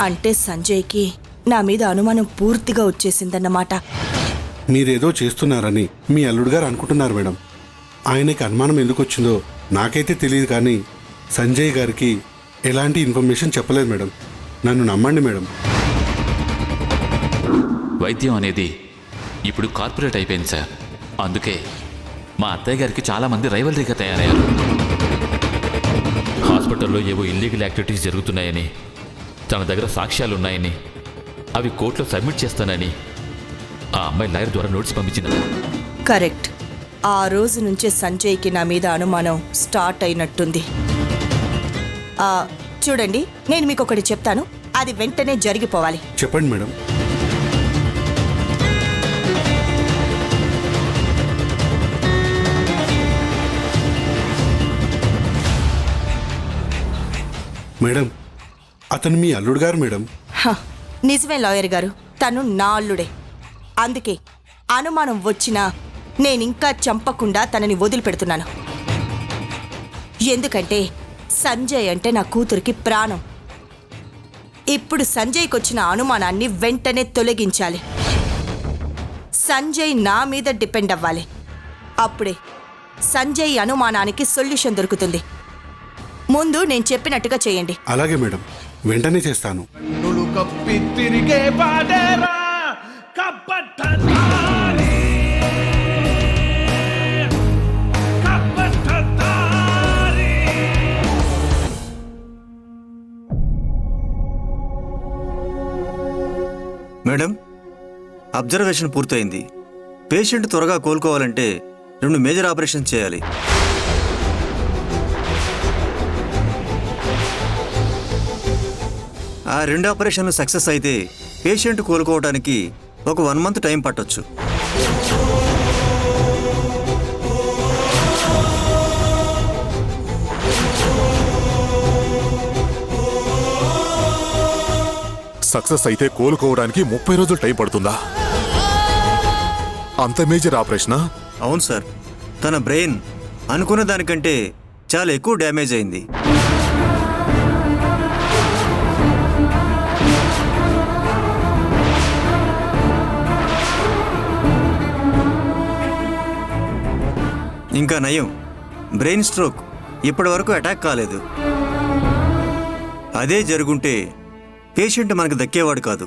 అంటే సంజయ్కి నా మీద అనుమానం పూర్తిగా వచ్చేసిందన్నమాట. మీరేదో చేస్తున్నారని మీ అల్లుడు గారు అనుకుంటున్నారు మేడం. ఆయనకి అనుమానం ఎందుకు వచ్చిందో నాకైతే తెలియదు, కానీ సంజయ్ గారికి ఎలాంటి ఇన్ఫర్మేషన్ చెప్పలేదు మేడం. నన్ను నమ్మండి మేడం. వైద్యం అనేది ఇప్పుడు కార్పొరేట్ అయిపోయింది సార్. అందుకే మా అత్తయ్య గారికి చాలామంది రైవలరీగా తయారయ్యారు. హాస్పిటల్లో ఏవో ఇల్లీగల్ యాక్టివిటీస్ జరుగుతున్నాయని, తన దగ్గర సాక్ష్యాలు ఉన్నాయని, అవి కోర్టులో సబ్మిట్ చేస్తానని ఆ అమ్మాయి లాయర్ ద్వారా నోటీస్ పంపించింది. కరెక్ట్. ఆ రోజు నుంచే సంజయ్కి నా మీద అనుమానం స్టార్ట్ అయినట్టుంది. చూడండి, నేను మీకు ఒకటి చెప్తాను, అది వెంటనే జరిగిపోవాలి. చెప్పండి మేడం. మేడం, అతను మీ అల్లుడు గారు మేడం. నిజమే లాయర్ గారు, తను నా అల్లుడే. అందుకే అనుమానం వచ్చినా నేనింకా చంపకుండా తనని వదిలిపెడుతున్నాను. ఎందుకంటే సంజయ్ అంటే నా కూతురికి ప్రాణం. ఇప్పుడు సంజయ్కి వచ్చిన అనుమానాన్ని వెంటనే తొలగించాలి. సంజయ్ నా మీద డిపెండ్ అవ్వాలి. అప్పుడే సంజయ్ అనుమానానికి సొల్యూషన్ దొరుకుతుంది. ముందు నేను చెప్పినట్టుగా చేయండి. అలాగే మేడం, వెంటనే చేస్తాను. మేడం, అబ్జర్వేషన్ పూర్తయింది. పేషెంట్ త్వరగా కోలుకోవాలంటే 2 మేజర్ ఆపరేషన్ చేయాలి. ఆ 2 ఆపరేషన్లు సక్సెస్ అయితే పేషెంట్ కోలుకోవడానికి ఒక 1 మంత్ టైం పట్టొచ్చు. సక్సెస్ అయితే కోలుకోవడానికి 30 రోజులు టైం పడుతుందా? అంత మేజర్ ఆపరేషనా? అవును సార్, తన బ్రెయిన్ అనుకున్న దానికంటే చాలా ఎక్కువ డ్యామేజ్ అయింది. ఇంకా నయం, బ్రెయిన్ స్ట్రోక్ ఇప్పటి వరకు అటాక్ కాలేదు. అదే జరుగుంటే పేషెంట్ మనకు దక్కేవాడు కాదు.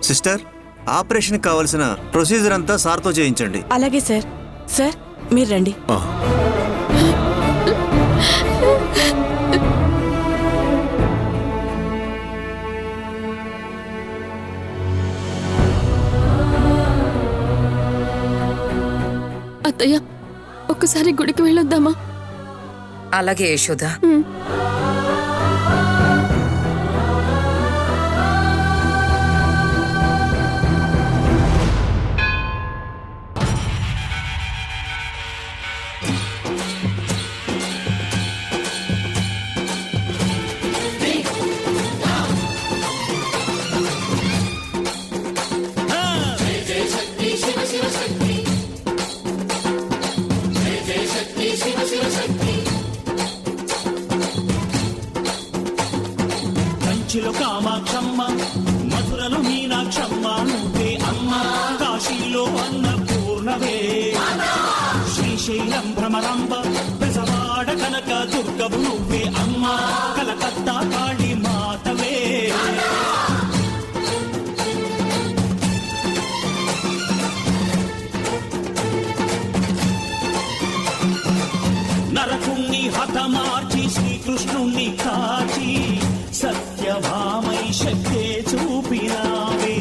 సిస్టర్, ఆపరేషన్ కావాల్సిన ప్రొసీజర్ అంతా సార్తో చేయించండి. అలాగే సార్. సార్, మీరు రండి. అత్తయ్య, ఒక్కసారి గుడికి వెళ్ళొద్దామా? అలాగే యశోద. కంచిలో కామాక్షమ్మ, మధురలో మీనాక్షమ్మ నువ్వే అమ్మ, కాశీలో అన్నపూర్ణవే, శ్రీశైలం భ్రమరాంబ, బెజవాడ కనక దుర్గవు నువ్వే అమ్మ, కలకత్తా కాళీ మాతవే. నరకుణ్ణి హతమార్చి శ్రీకృష్ణుణ్ణి కాచి సత్యభామై శక్తే చూపినావే,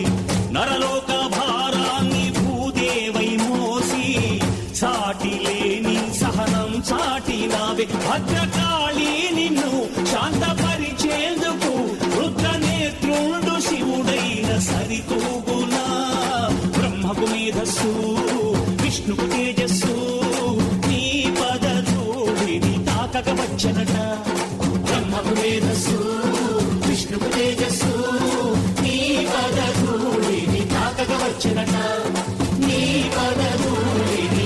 నరలోక భారాన్ని భూదేవై మోసి సాటి లేని సహనం చాటినావే. భద్రకాళి నిన్ను శాంతపరిచేందుకు రుద్రనేత్రుండు శివుడైన సరితూగునా, బ్రహ్మకు మేధస్సు విష్ణుకు తేజస్సు, నీ పదధూళిని తాకక వచ్చనట. బ్రహ్మకు మేధస్సు విష్ణుకు తేజస్సు, నీ పదధూళిని తాకక వచ్చనట, నీ పదధూళిని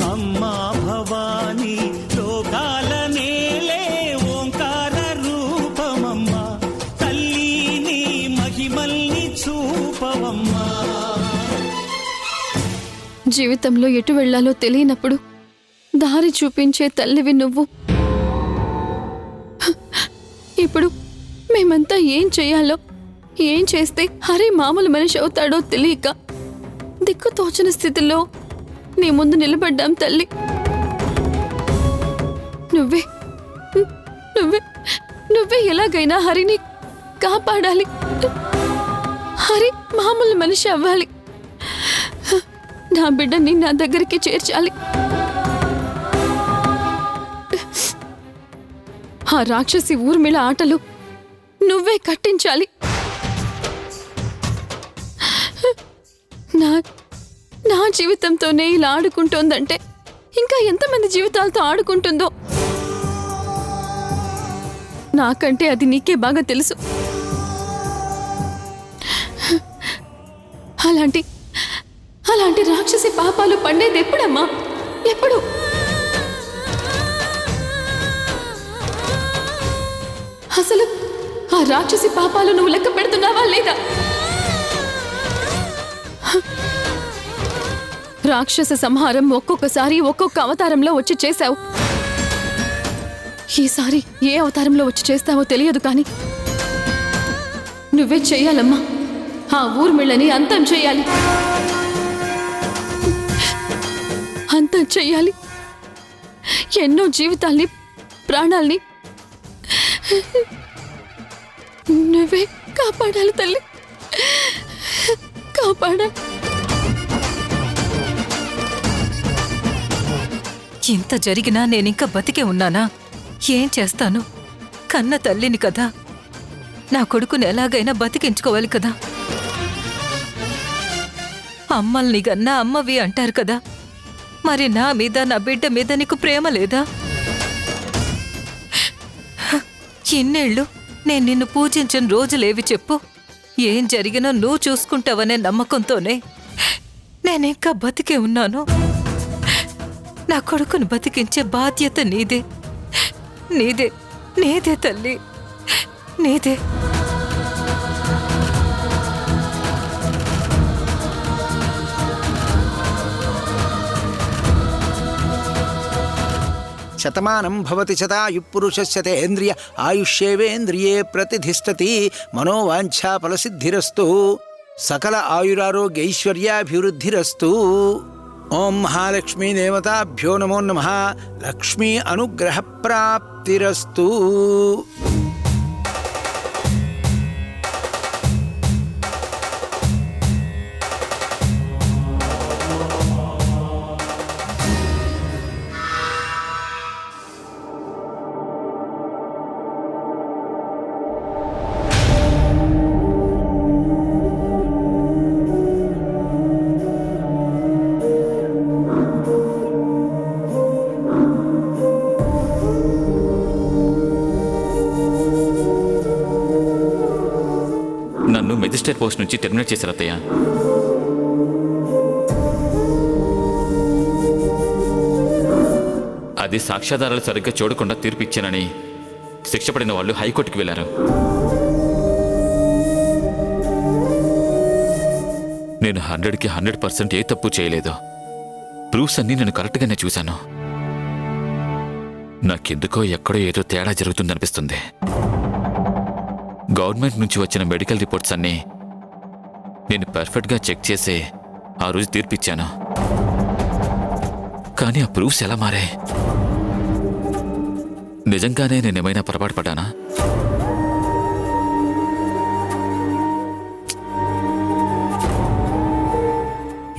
అమ్మా భవానీ లోకాల నేలే ఓంకార రూపమమ్మా తల్లి నీ మహిమల్ని చూపవమ్మా. జీవితంలో ఎటు వెళ్ళాలో తెలియనప్పుడు దారి చూపించే తల్లివి నువ్వు. ఇప్పుడు మేమంతా ఏం చెయ్యాలో, ఏం చేస్తే హరి మామూలు మనిషి అవుతాడో తెలియక దిక్కు తోచని స్థితిలో నీ ముందు నిలబడ్డాం తల్లి. నువ్వే నువ్వే నువ్వే ఎలాగైనా హరిని కాపాడాలి. హరి మామూలు మనిషి అవ్వాలి. నా బిడ్డని నా దగ్గరికి చేర్చాలి. ఆ రాక్షసి ఊర్మిళ ఆటలు నువ్వే కట్టించాలి. నా జీవితంతోనే ఇలా ఆడుకుంటోందంటే ఇంకా ఎంతమంది జీవితాలతో ఆడుకుంటుందో నాకంటే అది నీకే బాగా తెలుసు. అలాంటి రాక్షసి పాపాలు పండేది ఎప్పుడమ్మా? ఎప్పుడు? అసలు ఆ రాక్షసి పాపాలు నువ్వు లెక్క పెడుతున్నావా లేదా? రాక్షస సంహారం ఒక్కొక్కసారి ఒక్కొక్క అవతారంలో వచ్చి చేశావు. ఈసారి ఏ అవతారంలో వచ్చి చేస్తావో తెలియదు కానీ నువ్వే చెయ్యాలమ్మా. ఆ ఊర్మిళ్ళని అంతం చెయ్యాలి. అంతం చెయ్యాలి. ఎన్నో జీవితాల్ని, ప్రాణాల్ని నువ్వే కాపాడాలి తల్లి, కాపాడాలి. ఇంత జరిగినా నేనింకా బతికే ఉన్నానా? ఏం చేస్తాను? కన్న తల్లిని కదా, నా కొడుకుని ఎలాగైనా బతికించుకోవాలి కదా. అమ్మల్ని గన్నా అమ్మవి అంటారు కదా, మరి నా మీద, నా బిడ్డ మీద నీకు ప్రేమ లేదా? ఇన్నేళ్ళు నేను నిన్ను పూజించిన రోజులేవి చెప్పు? ఏం జరిగినా నువ్వు చూసుకుంటావనే నమ్మకంతోనే నేనింకా బతికే ఉన్నాను. నా కొడుకును బతికించే బాధ్యత నీదే, నీదే, నీదే తల్లి, నీదే. శతమానం భవతి శతాయు పురుషస్యతేంద్రియ ఆయుష్యేవేంద్రియే ప్రతిధిష్టతి. మనోవాంఛా ఫలసిద్ధిరస్తు. సకల ఆయురారోగ్యైశ్వర్యాభివృద్ధిరస్తు. ఓం మహాలక్ష్మీ దేవతాభ్యో నమో నమః. లక్ష్మీ అనుగ్రహ ప్రాప్తిరస్తు. నన్ను మెజిస్ట్రేట్ పోస్ట్ నుంచి టెర్మినేట్ చేశారు అత్తయ్య. అది సాక్ష్యాధారాలు సరిగ్గా చూడకుండా తీర్పు ఇచ్చానని శిక్ష పడిన వాళ్ళు హైకోర్టుకి వెళ్లారు. నేను 100కి 100% ఏ తప్పు చేయలేదు. ప్రూఫ్స్ అన్నీ నేను కరెక్ట్గానే చూశాను. నాకెందుకో ఎక్కడో ఏదో తేడా జరుగుతుందనిపిస్తుంది. గవర్నమెంట్ నుంచి వచ్చిన మెడికల్ రిపోర్ట్స్ అన్నీ నేను పర్ఫెక్ట్గా చెక్ చేసి ఆ రోజు తీర్పిచ్చాను. కానీ ఆ ప్రూఫ్స్ ఎలా మారాయి? నిజంగానే నేనేమైనా పొరపాటు పడ్డానా?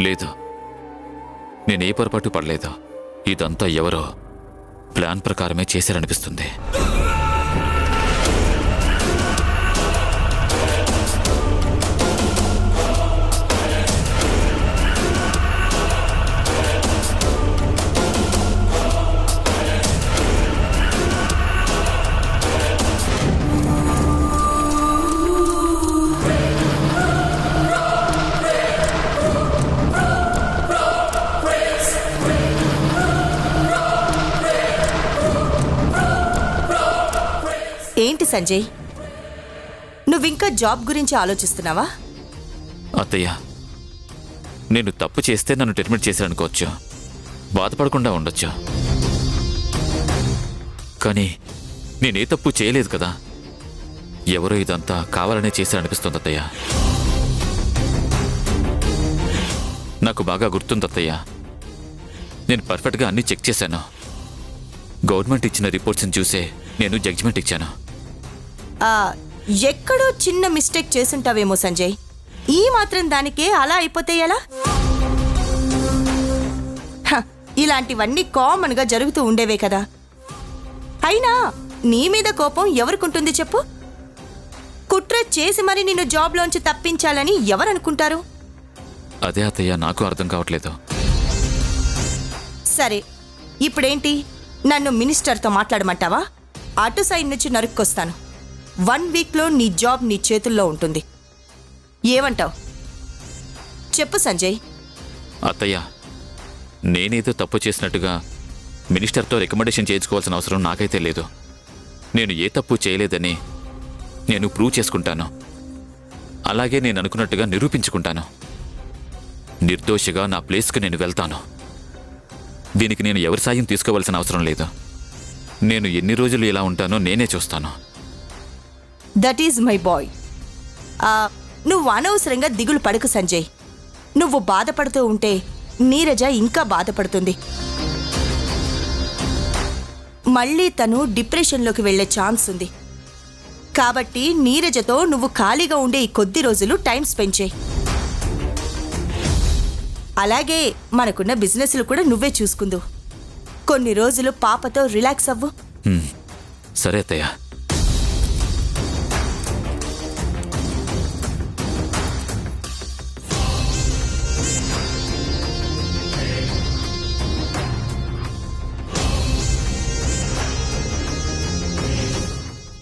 లేదు, నేనే పొరపాటు పడలేదు. ఇదంతా ఎవరో ప్లాన్ ప్రకారమే చేశారనిపిస్తుంది. సంజయ్, నువ్వింకా జాబ్ గురించి ఆలోచిస్తున్నావా? అత్తయ్య, నేను తప్పు చేస్తే నన్ను టెర్మినేట్ చేశారనుకోవచ్చు, బాధపడకుండా ఉండొచ్చు. కానీ నేనే తప్పు చేయలేదు కదా. ఎవరో ఇదంతా కావాలనే చేశారనిపిస్తుంది అత్తయ్య. నాకు బాగా గుర్తుంది అత్తయ్య, నేను పర్ఫెక్ట్గా అన్నీ చెక్ చేశాను. గవర్నమెంట్ ఇచ్చిన రిపోర్ట్స్ని చూసే నేను జడ్జిమెంట్ ఇచ్చాను. ఎక్కడో చిన్న మిస్టేక్ చేసుంటావేమో సంజయ్. ఈ మాత్రం దానికే అలా అయిపోతే ఎలా? ఇలాంటివన్నీ కామన్గా జరుగుతూ ఉండేవే కదా. అయినా నీ మీద కోపం ఎవరికుంటుంది చెప్పు? కుట్ర చేసి మరి నిన్ను జాబ్లోంచి తప్పించాలని ఎవరనుకుంటారు? అదే అత్తయ్య, నాకు అర్థం కావట్లేదు. సరే, ఇప్పుడేంటి, నన్ను మినిస్టర్తో మాట్లాడమంటావా? అటు సైడ్ నుంచి నరుక్కొస్తాను. 1 వీక్లో నీ జాబ్ నీ చేతుల్లో ఉంటుంది. ఏమంటావు? చెప్పు సంజయ్. అత్తయ్య, నేనేదో తప్పు చేసినట్టుగా మినిస్టర్తో రికమెండేషన్ చేయించుకోవాల్సిన అవసరం నాకైతే లేదు. నేను ఏ తప్పు చేయలేదని నేను ప్రూవ్ చేసుకుంటాను. అలాగే నేను అనుకున్నట్టుగా నిరూపించుకుంటాను. నిర్దోషిగా నా ప్లేస్కి నేను వెళ్తాను. దీనికి నేను ఎవరి సాయం తీసుకోవాల్సిన అవసరం లేదు. నేను ఎన్ని రోజులు ఇలా ఉంటానో నేనే చూస్తాను. That is my boy. నువ్వు అనవసరంగా దిగులు పడకు సంజయ్. నువ్వు బాధపడుతూ ఉంటే నీరజ ఇంకా బాధపడుతుంది. మళ్ళీ తను డిప్రెషన్లోకి వెళ్లే ఛాన్స్ ఉంది. కాబట్టి నీరజతో నువ్వు ఖాళీగా ఉండే ఈ కొద్ది రోజులు టైం స్పెండ్ చేయి. అలాగే మనకున్న బిజినెస్లు కూడా నువ్వే చూసుకుందు. కొన్ని రోజులు పాపతో రిలాక్స్ అవ్వు. సరే అత్తయ్య.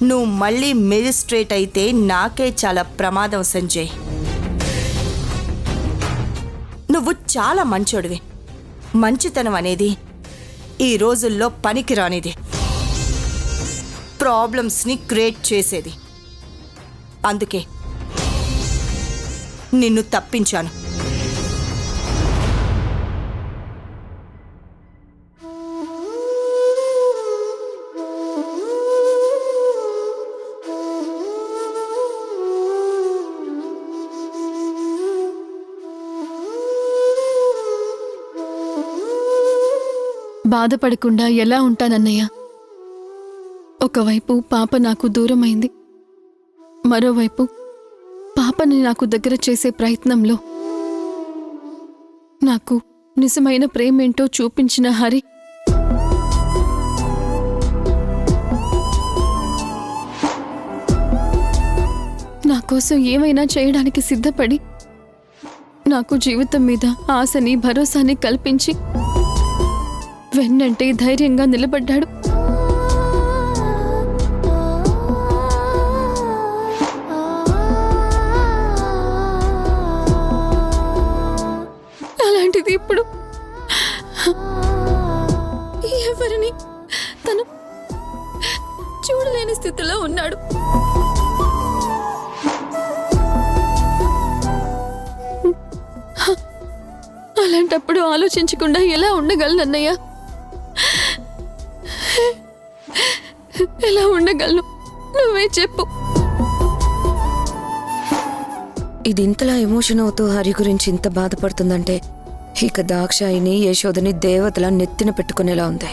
నువ్వు మళ్ళీ మెజిస్ట్రేట్ అయితే నాకే చాలా ప్రమాదం సంజయ్. నువ్వు చాలా మంచోడివి. మంచితనం అనేది ఈ రోజుల్లో పనికిరానిది, ప్రాబ్లమ్స్ని క్రియేట్ చేసేది. అందుకే నిన్ను తప్పించాను. బాధపడకుండా ఎలా ఉంటానన్నయ్య? ఒకవైపు పాప నాకు దూరమైంది, మరోవైపు పాపని నాకు దగ్గర చేసే ప్రయత్నంలో నాకు నిజమైన ప్రేమేంటో చూపించిన హరి నా కోసం ఏమైనా చేయడానికి సిద్ధపడి నాకు జీవితం మీద ఆశని భరోసాని కల్పించి వెన్నంటే ధైర్యంగా నిలబడ్డాడు. అలాంటిది ఇప్పుడు ఎవరిని తను చూడలేని స్థితిలో ఉన్నాడు. అలాంటప్పుడు ఆలోచించకుండా ఎలా ఉండగలనన్నయ్య? ఎలా ఉండగలను? నువ్వే చెప్పు. ఇది ఇంతలా ఎమోషన్ అవుతూ హరి గురించి ఇంత బాధపడుతుందంటే ఇక దాక్షాయిని యశోదని దేవతలా నెత్తిన పెట్టుకునేలా ఉంది.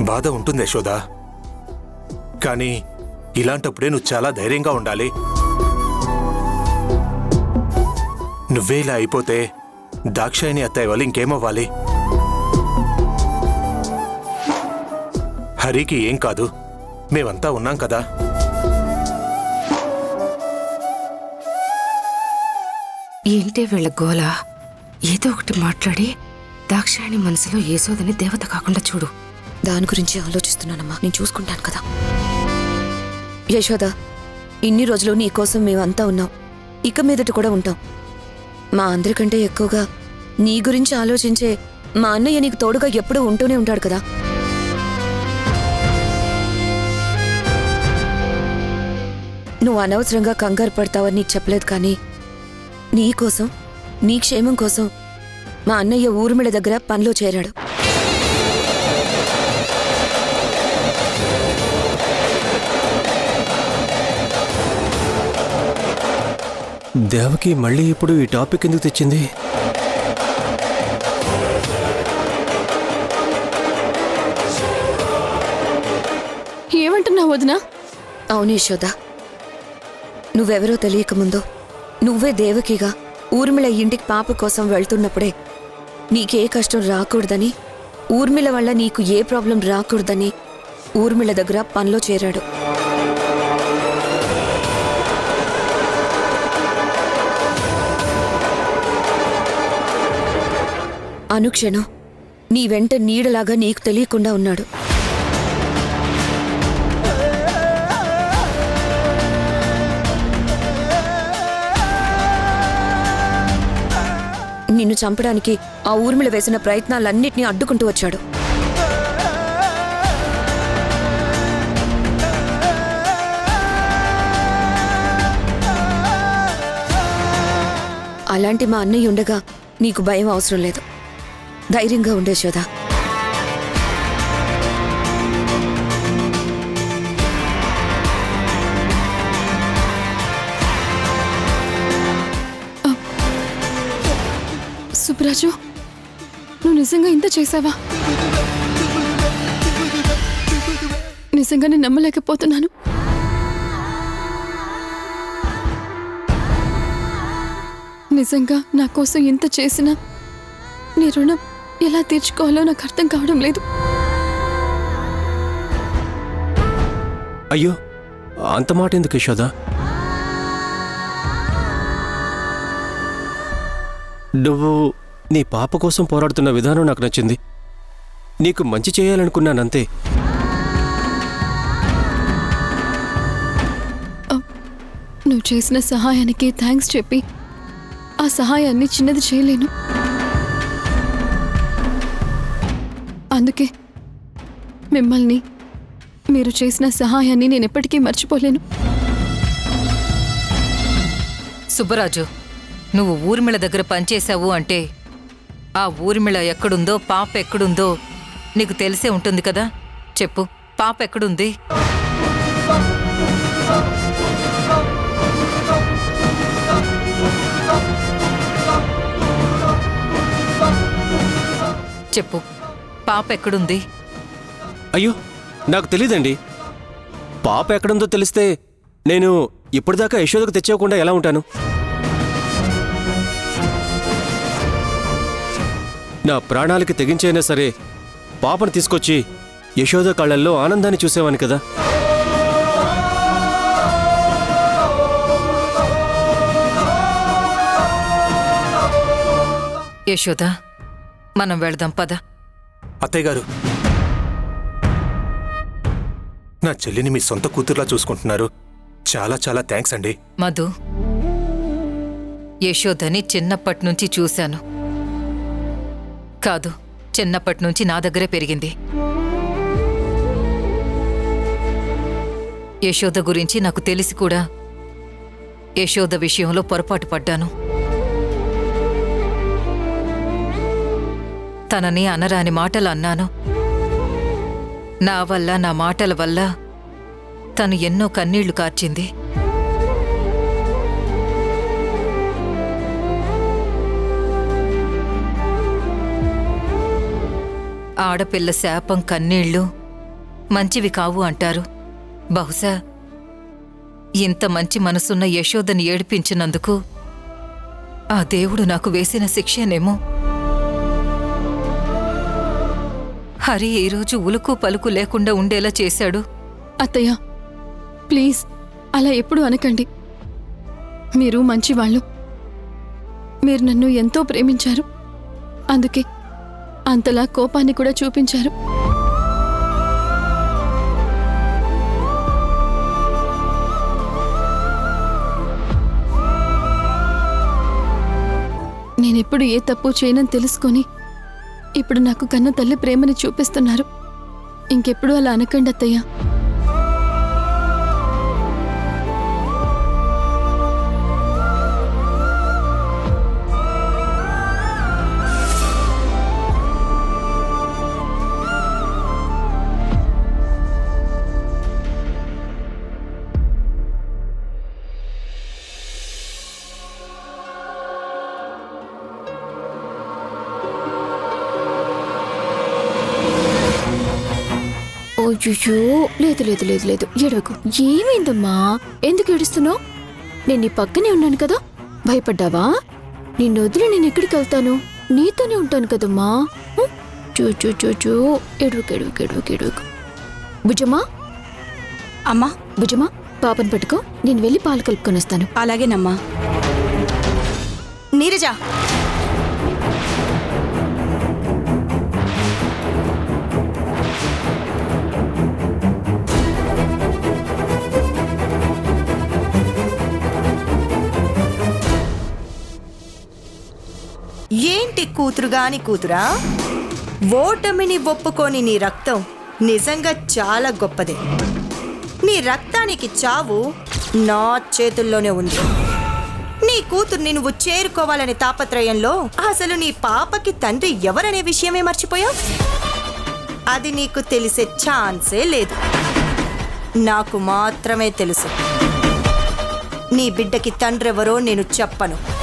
బాధ ఉంటుంది యశోద, కానీ ఇలాంటప్పుడే నువ్వు చాలా ధైర్యంగా ఉండాలి. నువ్వే ఇలా అయిపోతే దాక్షాయిని అత్తయ్య వాళ్ళు ఇంకేమవ్వాలి? హరికి ఏం కాదు, మేమంతా ఉన్నాం కదా. ఏంటే వీళ్ళ గోల? ఏదో ఒకటి మాట్లాడి దాక్షాయిని మనసులో యశోదని దేవత కాకుండా చూడు. దాని గురించి ఆలోచిస్తున్నానమ్మా, నేను చూసుకుంటాను కదా. యశోద, ఇన్ని రోజులు నీ కోసం మేమంతా ఉన్నాం, ఇక మీదట కూడా ఉంటాం. మా అందరికంటే ఎక్కువగా నీ గురించి ఆలోచించే మా అన్నయ్య నీకు తోడుగా ఎప్పుడూ ఉంటూనే ఉంటాడు కదా. నువ్వు అనవసరంగా కంగారు పడతావని నీకు చెప్పలేదు కానీ నీ కోసం నీ క్షేమం కోసం మా అన్నయ్య ఊర్మిళ దగ్గర పనిలో చేరాడు. దేవకి మళ్ళీ ఇప్పుడు ఈ టాపిక్ ఎందుకు తెచ్చింది? ఏమంటున్నావు వదినా? అవును యశోద, నువ్వెవరో తెలియకముందో నువ్వే దేవకిగా ఊర్మిళ ఇంటికి పాప కోసం వెళ్తున్నప్పుడే నీకే కష్టం రాకూడదని, ఊర్మిళ వల్ల నీకు ఏ ప్రాబ్లం రాకూడదని ఊర్మిళ దగ్గర పనిలో చేరాడు. అనుక్షణం నీ వెంట నీడలాగా నీకు తెలియకుండా ఉన్నాడు. నిన్ను చంపడానికి ఆ ఊర్మిళ వేసిన ప్రయత్నాలన్నిటినీ అడ్డుకుంటూ వచ్చాడు. అలాంటి మా అన్నయ్య ఉండగా నీకు భయం అవసరం లేదు. ధైర్యంగా ఉండే యశోద. సుబ్బరాజు, నువ్వు నిజంగా ఇంత చేసావా? నిజంగానే నమ్మలేకపోతున్నాను. నిజంగా నా కోసం ఇంత చేసినా నీ రుణం ఎలా తీర్చుకోవాలో నాకు అర్థం కావడం లేదు. అయ్యో, అంత మాట ఎందుకు యశోద? నువ్వు నీ పాప కోసం పోరాడుతున్న విధానం నాకు నచ్చింది. నీకు మంచి చేయాలనుకున్నానంతే. నువ్వు చేసిన సహాయానికి థ్యాంక్స్ చెప్పి ఆ సహాయాన్ని చిన్నది చేయలేను. అందుకే మిమ్మల్ని, మీరు చేసిన సహాయాన్ని నేను ఎప్పటికీ మర్చిపోలేను. సుబ్బరాజు, నువ్వు ఊర్మిళ దగ్గర పనిచేశావు అంటే ఆ ఊర్మిళ ఎక్కడుందో, పాప ఎక్కడుందో నీకు తెలిసే ఉంటుంది కదా. చెప్పు, పాప ఎక్కడుంది? చెప్పు, పాప ఎక్కడుంది? అయ్యో, నాకు తెలీదండి. పాప ఎక్కడుందో తెలిస్తే నేను ఇప్పటిదాకా యశోదకు తెచ్చేయకుండా ఎలా ఉంటాను? నా ప్రాణాలకి తెగించైనా సరే పాపను తీసుకొచ్చి యశోద కళ్ళల్లో ఆనందాన్ని చూసేవాని కదా. యశోద, మనం వెళదాం పద. అత్తయ్య గారు, నా చెల్లిని మీ సొంత కూతుర్లా చూసుకుంటున్నారు. చాలా చాలా థ్యాంక్స్ అండి. మధు, యశోదని చిన్నప్పటి నుంచి చూశాను. కాదు, చిన్నప్పటి నుంచి నా దగ్గరే పెరిగింది. యశోద గురించి నాకు తెలిసి కూడా యశోద విషయంలో పొరపాటు పడ్డాను. తనని అనరాని మాటలు అన్నాను. నా వల్ల, నా మాటల వల్ల తను ఎన్నో కన్నీళ్లు కార్చింది. ఆడపిల్ల శాపం, కన్నీళ్లు మంచివి కావు అంటారు. బహుశా ఇంత మంచి మనసున్న యశోదని ఏడిపించినందుకు ఆ దేవుడు నాకు వేసిన శిక్షేనేమో. హరి ఈరోజు ఉలుకు పలుకు లేకుండా ఉండేలా చేశాడు. అత్తయ్య, ప్లీజ్ అలా ఎప్పుడు అనకండి. మీరు మంచివాళ్ళు. మీరు నన్ను ఎంతో ప్రేమించారు. అందుకే అంతలా కోపాన్ని కూడా చూపించారు. నేనెప్పుడు ఏ తప్పు చేయనని తెలుసుకొని ఇప్పుడు నాకు కన్న తల్లి ప్రేమని చూపిస్తున్నారు. ఇంకెప్పుడు అలా అనకండి అత్తయ్య. అయ్యో లేదు లేదు లేదు లేదు ఏడవకు. ఏమైందమ్మా? ఎందుకు ఏడుస్తున్నావు? నేను నీ పక్కనే ఉన్నాను కదా, భయపడ్డావా? నిన్ను వదిలి నేను ఎక్కడికి వెళ్తాను? నీతోనే ఉంటాను కదమ్మా. చూ చూ చూ చూ ఎడువుకు ఎడువుకు ఎడువుకు ఎడువుకు. భుజమా అమ్మా, భుజమా పాపను పట్టుకో, నేను వెళ్ళి పాలు కలుపుకొని వస్తాను. అలాగేనమ్మా. నీరజ, ఏంటి కూతురుగాని కూతురా? ఓటమిని ఒప్పుకోని నీ రక్తం నిజంగా చాలా గొప్పదే. నీ రక్తానికి చావు నా చేతుల్లోనే ఉంది. నీ కూతుర్ని నువ్వు చేరుకోవాలనే తాపత్రయంలో అసలు నీ పాపకి తండ్రి ఎవరనే విషయమే మర్చిపోయావు. అది నీకు తెలిసే ఛాన్సే లేదు. నాకు మాత్రమే తెలుసు. నీ బిడ్డకి తండ్రెవరో నేను చెప్పను.